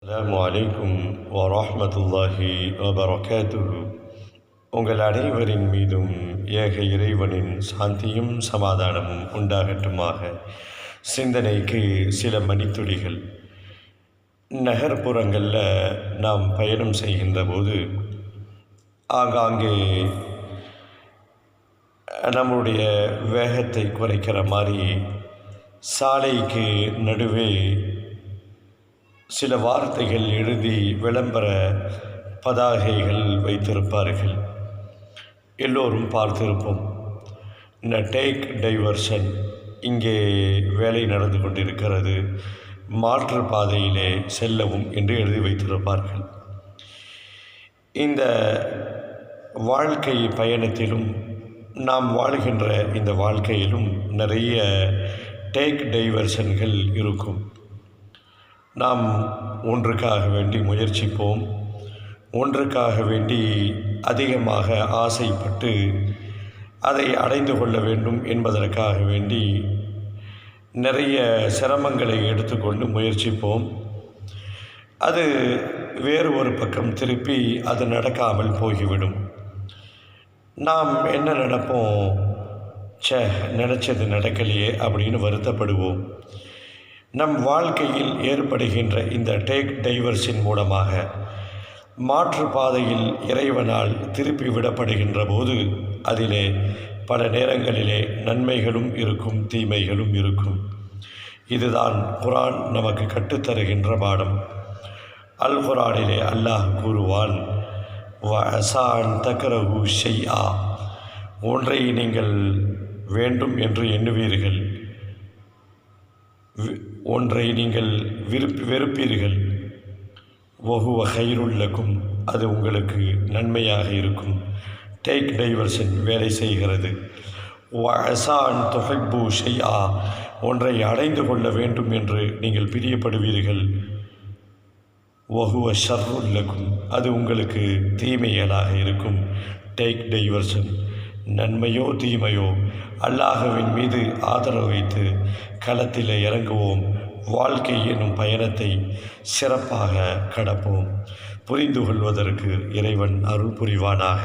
அஸ்ஸலாமு அலைக்கும் வரஹ்மத்துல்லாஹி வபரகாத்துஹு. உங்கள் அனைவரின் மீதும் ஏக இறைவனின் சாந்தியும் சமாதானமும் உண்டாகட்டுமாக. சிந்தனைக்கு சில மணித்துளிகள். நகர்ப்புறங்களில் நாம் பயணம் செய்கின்ற போது ஆங்காங்கே நம்முடைய வேகத்தை குறைக்கிற மாதிரி சாலைக்கு நடுவே சில வார்த்தைகள் எழுதி விளம்பர பதாகைகள் வைத்திருப்பார்கள். எல்லோரும் பார்த்திருப்போம். டேக் டைவர்ஷன், இங்கே வேலை நடந்து கொண்டிருக்கிறது, மாற்று பாதையிலே செல்லவும் என்று எழுதி வைத்திருப்பார்கள். இந்த வாழ்க்கை பயணத்திலும் நாம் வாழ்கின்ற இந்த வாழ்க்கையிலும் நிறைய டேக் டைவர்ஷன்கள் இருக்கும். நாம் ஒன்றுக்காக வேண்டி முயற்சிப்போம், ஒன்றுக்காக வேண்டி அதிகமாக ஆசைப்பட்டு அதை அடைந்து கொள்ள வேண்டும் என்பதற்காக வேண்டி நிறைய சிரமங்களை எடுத்துக்கொண்டு முயற்சிப்போம். அது வேறு ஒரு பக்கம் திருப்பி அது நடக்காமல் போய்விடும். நாம் என்ன நினைப்போம், நினச்சது நடக்கலையே அப்படின்னு வருத்தப்படுவோம். நம் வாழ்க்கையில் ஏற்படுகின்ற இந்த டேக் டைவர்ஷன் மூலமாக மாற்று பாதையில் இறைவனால் திருப்பி விடப்படுகின்ற போது அதிலே பல நேரங்களிலே நன்மைகளும் இருக்கும், தீமைகளும் இருக்கும். இதுதான் குர்ஆன் நமக்கு கற்றுத்தருகின்ற பாடம். அல் குர்ஆனிலே அல்லாஹ் கூறுவான், வஅஸா அன் தக்ரஹு ஷைஆ, ஒன்றை நீங்கள் வேண்டும் என்று எண்ணுவீர்கள், ஒன்றை நீங்கள் வெறுப்பீர்கள், வஹுவ கைருல் லக்கும், அது உங்களுக்கு நன்மையாக இருக்கும். டேக் டைவர்ஷன் வேலை செய்கிறது. வஅஸா அன் துஹிப்பு ஷைஆ, ஒன்றை அடைந்து கொள்ள வேண்டும் என்று நீங்கள் பிரியப்படுவீர்கள், வஹுவ ஷர்ருல் லக்கும், அது உங்களுக்கு தீமைகளாக இருக்கும். டேக் டைவர்ஷன், நன்மையோ தீமையோ அல்லாஹ்வின் மீது ஆதரவு வைத்து களத்தில் இறங்குவோம். வாழ்க்கை எனும் பயணத்தை சிறப்பாக கடப்போம். புரிந்து கொள்வதற்கு இறைவன் அருள் புரிவானாக.